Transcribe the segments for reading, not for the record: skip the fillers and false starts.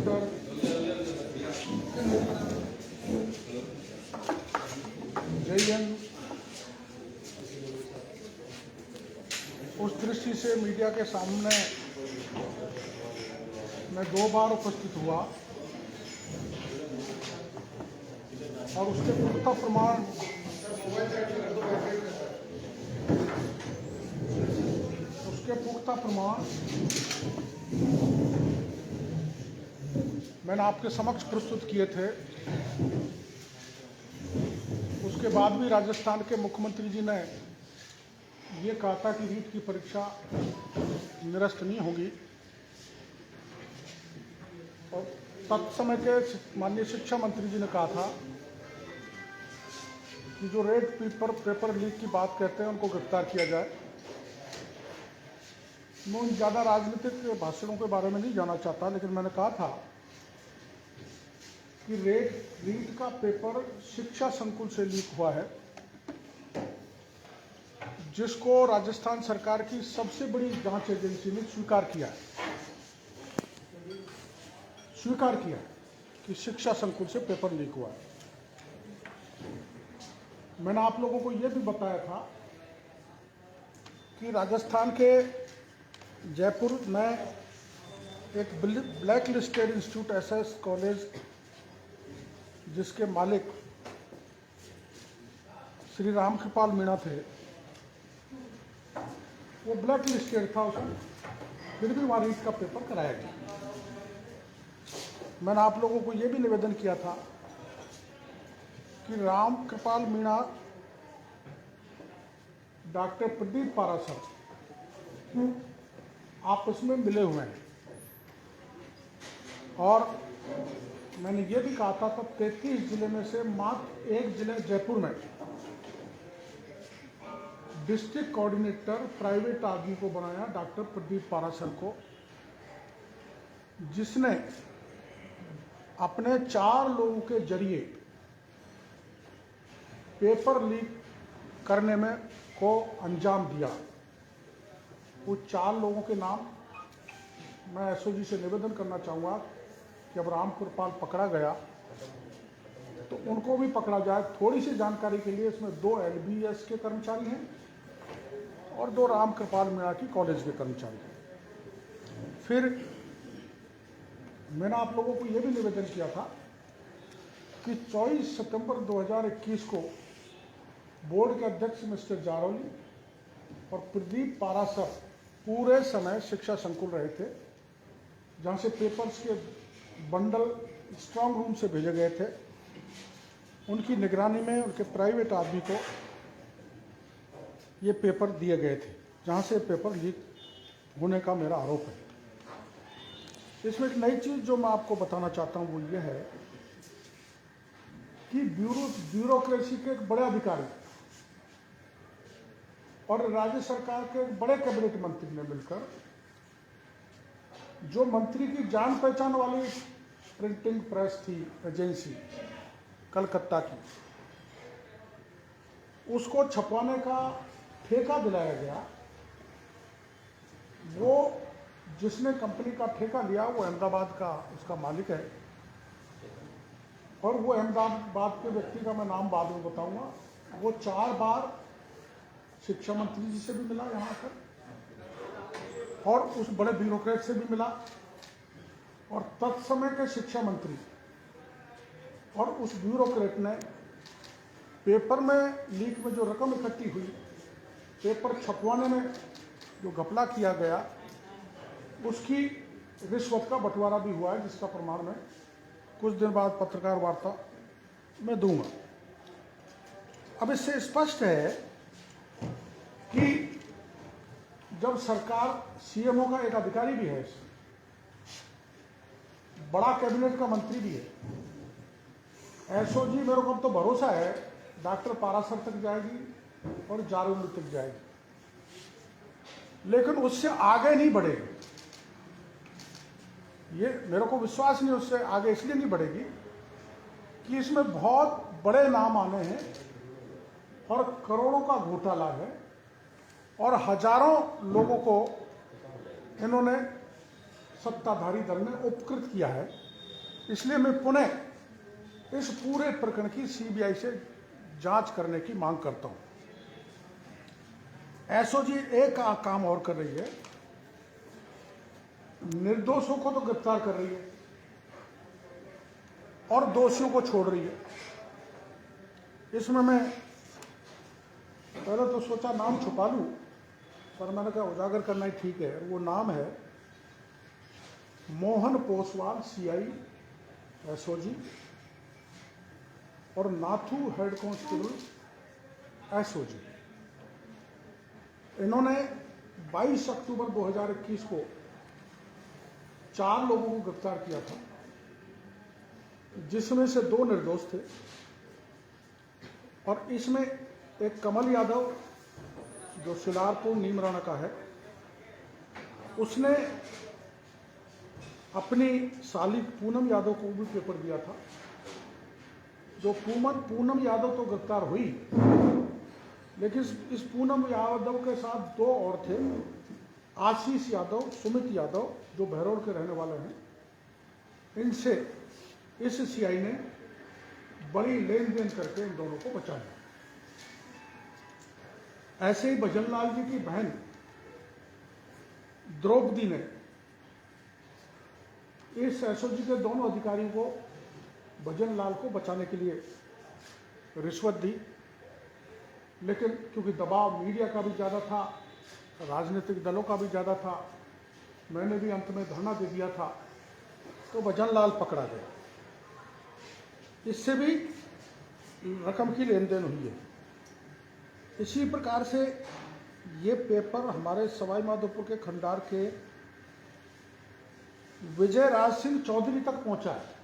Computer JN उस दृष्टि से मीडिया के सामने मैं 2 बार उपस्थित हुआ और उसके पुख्ता प्रमाण मैंने आपके समक्ष प्रस्तुत किए थे। उसके बाद भी राजस्थान के मुख्यमंत्री जी ने ये कहा था कि रीट की परीक्षा निरस्त नहीं होगी और तत्समय के माननीय शिक्षा मंत्री जी ने कहा था कि जो रेड पेपर लीक की बात कहते हैं उनको गिरफ्तार किया जाए। मैं उन ज़्यादा राजनीतिक भाषणों के बारे में नहीं जाना चाहता, लेकिन मैंने कहा था कि रीट का पेपर शिक्षा संकुल से लीक हुआ है, जिसको राजस्थान सरकार की सबसे बड़ी जांच एजेंसी ने स्वीकार किया कि शिक्षा संकुल से पेपर लीक हुआ है। मैंने आप लोगों को यह भी बताया था कि राजस्थान के जयपुर में एक black listed institute SS college, जिसके मालिक श्री राम कृपाल मीणा थे, वो ब्लैक लिस्टेड था, उसमें फिर भी वहाँ रीट का पेपर कराया गया। मैंने आप लोगों को ये भी निवेदन किया था कि राम कृपाल मीणा डॉक्टर प्रदीप पाराशर आपस में मिले हुए हैं और मैंने ये भी कहा था तब 33 जिले में से मात्र एक जिले जयपुर में डिस्ट्रिक्ट कोऑर्डिनेटर प्राइवेट आदमी को बनाया, डॉक्टर प्रदीप पाराशर को, जिसने अपने 4 लोगों के जरिए पेपर लीक करने में को अंजाम दिया। वो 4 लोगों के नाम मैं SOG से निवेदन करना चाहूँगा कि अब राम कृपाल पकड़ा गया तो उनको भी पकड़ा जाए। थोड़ी सी जानकारी के लिए, इसमें 2 LBS के कर्मचारी हैं और 2 राम कृपाल मीणा की कॉलेज के कर्मचारी हैं। फिर मैंने आप लोगों को यह भी निवेदन किया था कि 24 सितंबर 2021 को बोर्ड के अध्यक्ष मिस्टर जारौली और प्रदीप पाराशर पूरे समय शिक्षा संकुल रहे थे, जहाँ से पेपर्स के बंडल स्ट्रांग रूम से भेजे गए थे। उनकी निगरानी में उनके प्राइवेट आदमी को ये पेपर दिए गए थे, जहाँ से पेपर लीक होने का मेरा आरोप है। इसमें एक नई चीज़ जो मैं आपको बताना चाहता हूँ वो ये है कि ब्यूरोक्रेसी के एक बड़े अधिकारी और राज्य सरकार के एक बड़े कैबिनेट मंत्री ने मिलकर जो मंत्री की जान पहचान वाली प्रिंटिंग प्रेस थी एजेंसी कलकत्ता की, उसको छपवाने का ठेका दिलाया गया। वो जिसने कंपनी का ठेका लिया वो अहमदाबाद का उसका मालिक है और वो अहमदाबाद के व्यक्ति का मैं नाम बाद में बताऊंगा। वो 4 बार शिक्षा मंत्री जी से भी मिला यहाँ पर और उस बड़े ब्यूरोक्रेट से भी मिला और तत्समय के शिक्षा मंत्री और उस ब्यूरोक्रेट ने पेपर में लीक में जो रकम इकट्ठी हुई, पेपर छपवाने में जो घपला किया गया, उसकी रिश्वत का बंटवारा भी हुआ है, जिसका प्रमाण मैं कुछ दिन बाद पत्रकार वार्ता में दूंगा। अब इससे स्पष्ट है कि जब सरकार CMO का एक अधिकारी भी है, बड़ा कैबिनेट का मंत्री भी है, SOG मेरे को तो भरोसा है डॉक्टर पाराशर तक जाएगी और जारौली तक जाएगी, लेकिन उससे आगे नहीं बढ़ेगी। ये मेरे को विश्वास नहीं उससे आगे इसलिए नहीं बढ़ेगी कि इसमें बहुत बड़े नाम आने हैं और करोड़ों का घोटाला है और हजारों लोगों को इन्होंने सत्ताधारी दल ने उपकृत किया है। इसलिए मैं पुनः इस पूरे प्रकरण की सीबीआई से जांच करने की मांग करता हूं। एसओजी एक काम और कर रही है, निर्दोषों को तो गिरफ्तार कर रही है और दोषियों को छोड़ रही है। इसमें मैं पहले तो सोचा नाम छुपा लूं, पर मैंने कहा उजागर करना ही ठीक है। वो नाम है मोहन पोसवाल, सीआई एसओजी, और नाथू हेड कांस्टेबल एसओजी। इन्होंने 22 अक्टूबर 2021 को 4 लोगों को गिरफ्तार किया था, जिसमें से 2 निर्दोष थे। और इसमें एक कमल यादव जो शिलारपुर नीमराना का है, उसने अपनी साली पूनम यादव को भी पेपर दिया था। जो पूनम यादव तो गिरफ्तार हुई, लेकिन इस पूनम यादव के साथ 2 और थे, आशीष यादव, सुमित यादव, जो बहरौल के रहने वाले हैं। इनसे इस सीआई ने बड़ी लेन देन करके इन दोनों को बचा लिया। ऐसे ही भजनलाल जी की बहन द्रौपदी ने इस एसओजी के दोनों अधिकारियों को, भजनलाल को बचाने के लिए रिश्वत दी, लेकिन क्योंकि दबाव मीडिया का भी ज़्यादा था, राजनीतिक दलों का भी ज़्यादा था, मैंने भी अंत में धरना दे दिया था, तो भजनलाल पकड़ा गया। इससे भी रकम की लेन देन हुई है। इसी प्रकार से ये पेपर हमारे सवाई माधोपुर के खंडार के विजयराज सिंह चौधरी तक पहुंचा है।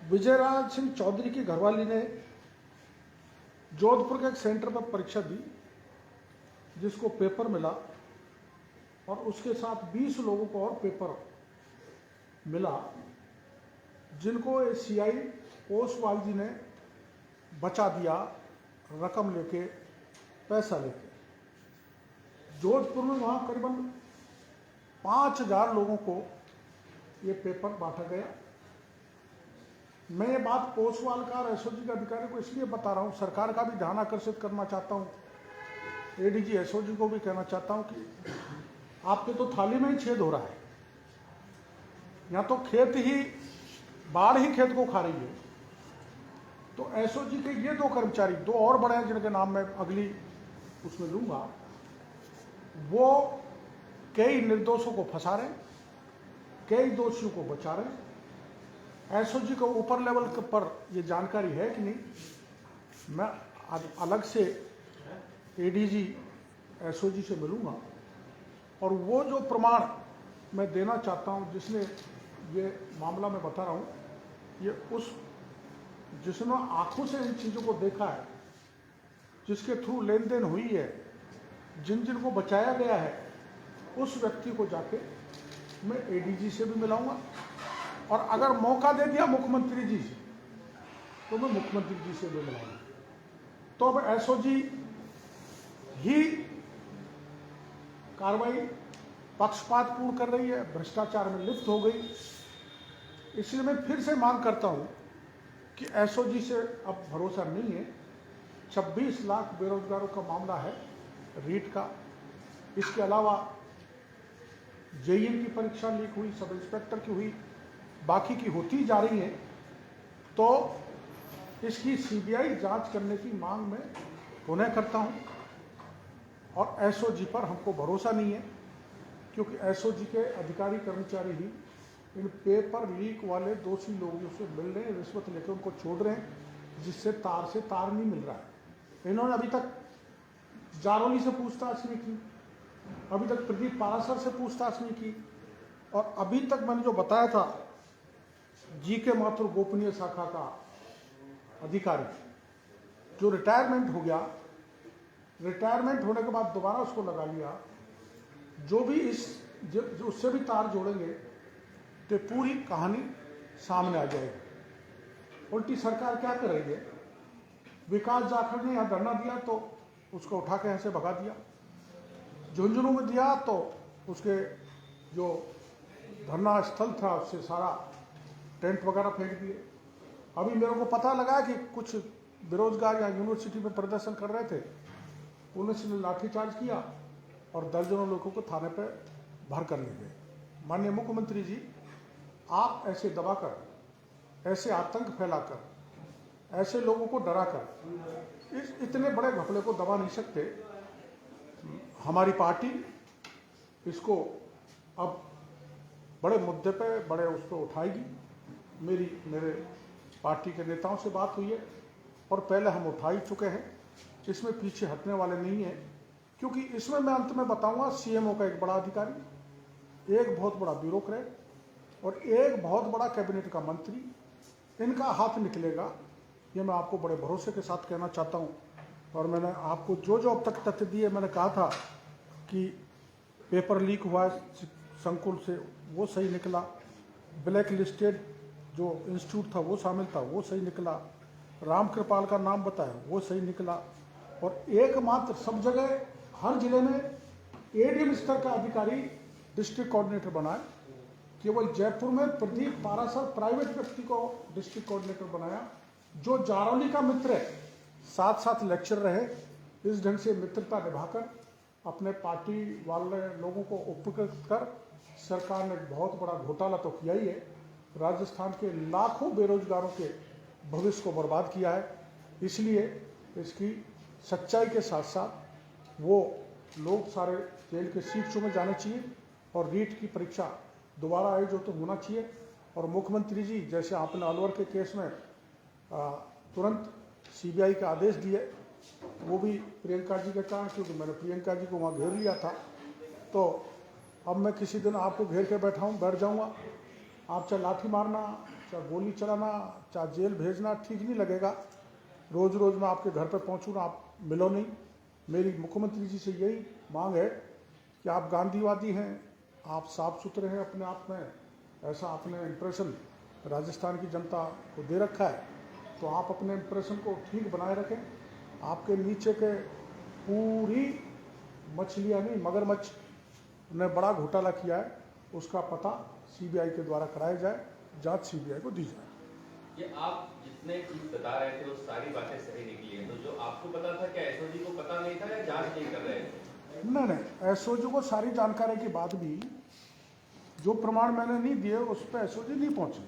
विजयराज सिंह चौधरी की घरवाली ने जोधपुर के एक सेंटर पर परीक्षा दी, जिसको पेपर मिला, और उसके साथ 20 लोगों को और पेपर मिला, जिनको सीआई ओसवाल जी ने बचा दिया, रकम लेके, पैसा लेके। जोधपुर में वहाँ करीबन 5000 लोगों को ये पेपर बांटा गया। मैं ये बात ओसवाल का और एसओजी के अधिकारी को इसलिए बता रहा हूँ, सरकार का भी ध्यान आकर्षित करना चाहता हूँ, एडीजी एसओजी को भी कहना चाहता हूँ कि आपके तो थाली में ही छेद हो रहा है। या तो खेत ही, बाढ़ ही खेत को खा रही है। तो एसओजी के ये 2 कर्मचारी, 2 और बड़े हैं जिनके नाम मैं अगली उसमें लूंगा, वो कई निर्दोषों को फंसा रहे, कई दोषियों को बचा रहे। एसओजी को ऊपर लेवल पर ये जानकारी है कि नहीं, मैं अलग से एडीजी एसओजी से मिलूंगा, और वो जो प्रमाण मैं देना चाहता हूँ, जिसने ये मामला मैं बता रहा हूँ, ये उस जिसने आंखों से इन चीज़ों को देखा है, जिसके थ्रू लेन देन हुई है, जिन जिन को बचाया गया है, उस व्यक्ति को जाके मैं एडीजी से भी मिलाऊंगा, और अगर मौका दे दिया मुख्यमंत्री जी से, तो मैं मुख्यमंत्री जी से भी मिलाऊंगा। तो अब एसओजी ही कार्रवाई पक्षपातपूर्ण कर रही है, भ्रष्टाचार में लिप्त हो गई। इसलिए मैं फिर से मांग करता हूं कि एसओजी से अब भरोसा नहीं है। 26 लाख बेरोजगारों का मामला है रीट का। इसके अलावा जेईएन की परीक्षा लीक हुई, सब इंस्पेक्टर की हुई, बाकी की होती जा रही है। तो इसकी सीबीआई जांच करने की मांग मैं पुनः करता हूं। और एसओजी पर हमको भरोसा नहीं है, क्योंकि एसओजी के अधिकारी कर्मचारी ही इन पेपर लीक वाले दोषी लोगों से मिल रहे हैं, रिश्वत लेकर उनको छोड़ रहे हैं, जिससे तार से तार नहीं मिल रहा है। इन्होंने अभी तक जारौली से पूछताछ नहीं की, अभी तक प्रदीप पारासर से पूछताछ नहीं की, और अभी तक मैंने जो बताया था जीके माथुर गोपनीय शाखा का अधिकारी जो रिटायरमेंट हो गया, रिटायरमेंट होने के बाद दोबारा उसको लगा लिया, जो भी उससे भी तार जोड़ेंगे तो पूरी कहानी सामने आ जाएगी। उल्टी सरकार क्या कर रही है? विकास जाखड़ ने यहाँ धरना दिया तो उसको उठा के यहाँ से भगा दिया, झुंझुनू में दिया तो उसके जो धरना स्थल था उससे सारा टेंट वगैरह फेंक दिए। अभी मेरे को पता लगा कि कुछ बेरोजगार या यूनिवर्सिटी में प्रदर्शन कर रहे थे, पुलिस ने लाठीचार्ज किया और दर्जनों लोगों को थाने पर भर कर ले गए। माननीय मुख्यमंत्री जी, आप ऐसे दबाकर, ऐसे आतंक फैलाकर, ऐसे लोगों को डराकर इस इतने बड़े घपले को दबा नहीं सकते। हमारी पार्टी इसको अब बड़े मुद्दे पे बड़े उस पर उठाएगी। मेरे पार्टी के नेताओं से बात हुई है और पहले हम उठा ही चुके हैं, इसमें पीछे हटने वाले नहीं हैं। क्योंकि इसमें मैं अंत में बताऊंगा, सीएमओ का एक बड़ा अधिकारी, एक बहुत बड़ा ब्यूरोक्रेट और एक बहुत बड़ा कैबिनेट का मंत्री, इनका हाथ निकलेगा, ये मैं आपको बड़े भरोसे के साथ कहना चाहता हूँ। और मैंने आपको जो जो अब तक तथ्य दिए, मैंने कहा था कि पेपर लीक हुआ है संकुल से, वो सही निकला, ब्लैक लिस्टेड जो इंस्टीट्यूट था वो शामिल था, वो सही निकला, राम कृपाल का नाम बताया वो सही निकला। और एकमात्र सब जगह हर जिले में एडीएम स्तर का अधिकारी डिस्ट्रिक्ट कोऑर्डिनेटर बनाए। केवल जयपुर में प्रदीप पारासर प्राइवेट व्यक्ति को डिस्ट्रिक्ट कोऑर्डिनेटर बनाया, जो जारौली का मित्र है, साथ साथ लेक्चर रहे। इस ढंग से मित्रता निभाकर अपने पार्टी वाले लोगों को उपकृत कर सरकार ने बहुत बड़ा घोटाला तो किया ही है, राजस्थान के लाखों बेरोजगारों के भविष्य को बर्बाद किया है। इसलिए इसकी सच्चाई के साथ साथ वो लोग सारे जेल के सीटों में जाने चाहिए और रीट की परीक्षा दोबारा आयोजित तो होना चाहिए। और मुख्यमंत्री जी, जैसे आपने अलवर के केस में तुरंत सीबीआई का आदेश दिए, वो भी प्रियंका जी के कारण, क्योंकि मैंने प्रियंका जी को वहाँ घेर लिया था। तो अब मैं किसी दिन आपको घेर के बैठ जाऊँगा, आप चाहे लाठी मारना, चाहे गोली चलाना, चाहे जेल भेजना, ठीक नहीं लगेगा। रोज़ रोज़ मैं आपके घर पर पहुँचूँ ना, आप मिलो नहीं। मेरी मुख्यमंत्री जी से यही मांग है कि आप गांधीवादी हैं, आप साफ सुथरे हैं अपने आप में, ऐसा आपने इम्प्रेशन राजस्थान की जनता को दे रखा है, तो आप अपने इम्प्रेशन को ठीक बनाए रखें। आपके नीचे के पूरी मछलियाँ नहीं, मगरमच्छ ने बड़ा घोटाला किया है, उसका पता सीबीआई के द्वारा कराया जाए, जांच सीबीआई को दी जाए। ये आप जितने चीज बता रहे थे वो सारी बातें सही निकली है, तो जो आपको पता था क्या एसओजी को पता नहीं था या जांच नहीं कर रहे थे? नहीं, एसओजी को सारी जानकारी के बाद भी जो प्रमाण मैंने नहीं दिए उस पर एसओजी नहीं पहुंचे।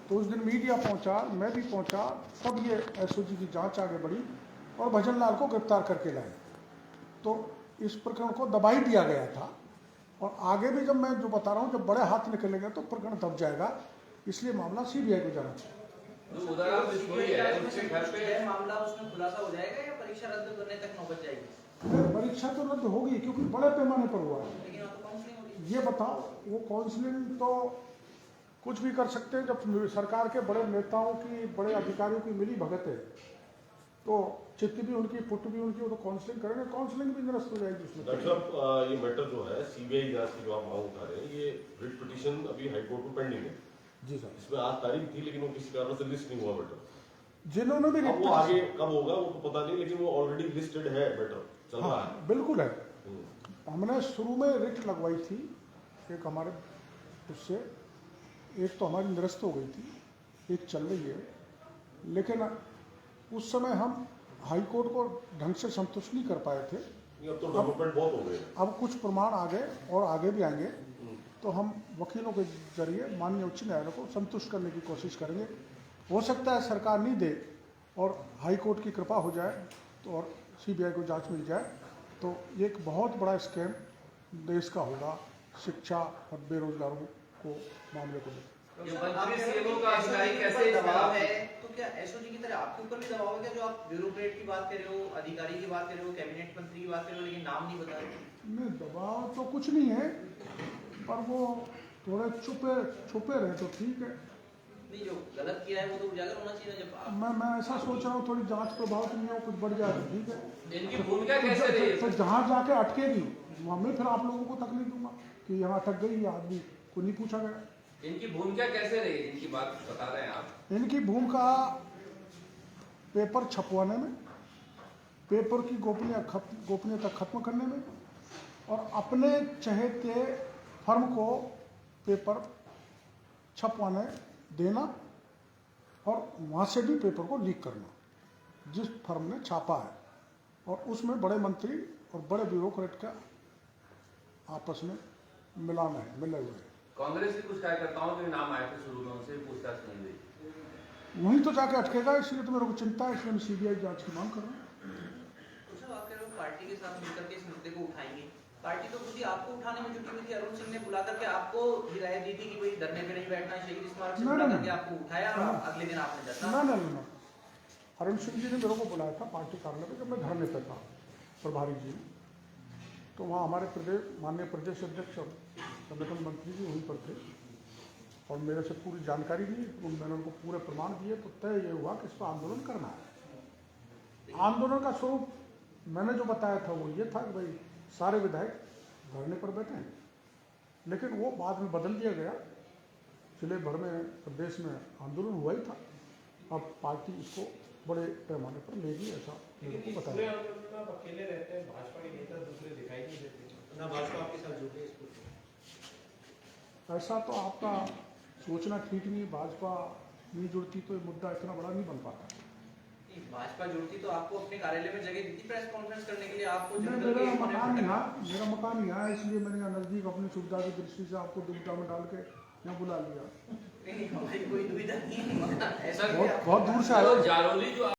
तो उस दिन मीडिया पहुंचा, मैं भी पहुंचा, तब ये एसओजी की जांच आगे बढ़ी और भजन लाल को गिरफ्तार करके लाए। तो इस प्रकरण को दबा ही दिया गया था। और आगे भी जब मैं जो बता रहा हूँ, जब बड़े हाथ निकलेंगे तो प्रकरण दब जाएगा, इसलिए मामला सीबीआई को जाना चाहिए। तो उधर आप बिश्नोई है, उसके घर पे मामला उसमें खुलासा हो जाएगा या परीक्षा रद्द करने तक नौबत जाएगी? परीक्षा तो रद्द होगी क्योंकि बड़े पैमाने पर हुआ है। लेकिन तो काउंसलिंग होगी। ये बताओ, वो काउंसलिंग तो कुछ भी कर सकते हैं। जब सरकार के बड़े नेताओं की, बड़े अधिकारियों की मिली भगत है, तो चित्त भी उनकी, पुट भी उनकी, वो तो काउंसलिंग करेंगे, काउंसलिंग भी निरस्त हो जाएगी उसमें। डॉक्टर साहब, ये मैटर जो है सीबीआई जांच की जो आप मांग उठा रहे हैं, ये रिट पिटीशन अभी हाईकोर्ट में पेंडिंग है। जी सर। इसमें आज तारीख थी लेकिन वो किसी कारण से लिस्ट नहीं हुआ मैटर। जिन्होंने भी अब वो आगे कब होगा वो तो पता नहीं, लेकिन वो ऑलरेडी लिस्टेड है, मैटर चल रहा है। बिल्कुल है। हमने शुरू में रिट लगवाई थी, एक हमारे उससे, एक तो हमारी निरस्त हो गई थी, एक चल रही है। लेकिन उस समय हम हाई कोर्ट को ढंग से संतुष्ट नहीं कर पाए थे। अब तो डेवलपमेंट बहुत हो गए। अब कुछ प्रमाण आ गए और आगे भी आएंगे, तो हम वकीलों के जरिए माननीय उच्च न्यायालय को संतुष्ट करने की कोशिश करेंगे। हो सकता है सरकार नहीं दे और हाई कोर्ट की कृपा हो जाए तो और सीबीआई को जांच मिल जाए, तो एक बहुत बड़ा स्कैम देश का होगा, शिक्षा और बेरोजगारों को मामले को लेकर। दबाव है तो क्या एसओजी की तरह आपके ऊपर भी दबाव है क्या? जो आप ब्यूरोक्रेट की बात कर रहे हो, अधिकारी की बात कर रहे हो, कैबिनेट मंत्री की बात कर रहे हो, लेकिन नाम नहीं बता रहे? नहीं, दबाव तो कुछ नहीं है, पर वो थोड़े छुपे रहे तो ठीक है। नहीं, जो गलत किया है वो तो उजागर होना चाहिए ना। जब आप मैं ऐसा सोच रहा हूँ, थोड़ी जांच प्रभाव तो नहीं हो, कुछ बढ़ जाए तो ठीक है। इनकी भूमिका कैसे रही? तो जहाँ जाके अटकेगी वहाँ मैं फिर आप लोगों को तकलीफ दूंगा कि यहाँ अटक गई, आदमी को नहीं पूछा गया। इनकी भूमिका कैसे रही जिनकी बात बता रहे हैं आप? इनकी भूमिका पेपर छपवाने में, पेपर की गोपनीयता खत्म करने में और अपने चहेते फर्म को पेपर छपवाने देना और वहाँ से भी पेपर को लीक करना जिस फर्म ने छापा है, और उसमें बड़े मंत्री और बड़े ब्यूरोक्रेट का आपस में मिलान है, मिले हुए हैं। कांग्रेस के कुछ कार्यकर्ताओं के नाम आए थे शुरू में, उनसे भी पूछताछ नहीं हुई। वहीं तो जाके अटकेगा, इसलिए तो मेरे को चिंता है, इसलिए मैं सीबीआई जांच की मांग कर रहा हूँ। तो साहब आप कह रहे हो पार्टी के साथ मिलकर के इस मुद्दे को उठाएंगे, पार्टी तो खुद ही आपको उठाने में जुटी हुई थी। अरुण सिंह ने बुला करके आपको हिदायत दी थी कि भाई धरने पे नहीं बैठना, शहीद स्मारक से बुला करके आपको उठाया और अगले दिन आपने धरना। ना अरुण सिंह जी ने मेरे को बुलाया था पार्टी कार्यालय में जब मैं धरने पर था, प्रभारी जी ने, तो वहाँ हमारे माननीय प्रदेश अध्यक्ष और संगठन मंत्री जी वहीं पर थे और मेरे से पूरी जानकारी ली। मैंने उनको पूरे प्रमाण दिए, तो तय ये हुआ कि इस पर आंदोलन करना है। आंदोलन का स्वरूप मैंने जो बताया था वो ये था कि भाई सारे विधायक धरने पर बैठे हैं, लेकिन वो बाद में बदल दिया गया। जिले भर में प्रदेश में आंदोलन हुआ ही था, अब पार्टी इसको बड़े पैमाने पर लेगी, ऐसा मेरे को बताया। अकेले रहते हैं, भाजपा के नेता दूसरे दिखाई नहीं देते ना, भाजपा आपके साथ जुटे इसको। ऐसा तो आपका सोचना ठीक नहीं, भाजपा नहीं जुड़ती तो ये मुद्दा इतना बड़ा नहीं बन पाता। भाजपा जुड़ती तो आपको अपने कार्यालय में जगह दी थी प्रेस कॉन्फ्रेंस करने के लिए, आपको मेरा मकान यहाँ इसलिए मैंने यहाँ नज़दीक अपनी सुविधा की दृष्टि से आपको दुविधा में डाल के यहाँ बुला लिया। कोई दुविधा नहीं है, बहुत दूर से आए। जालोली जो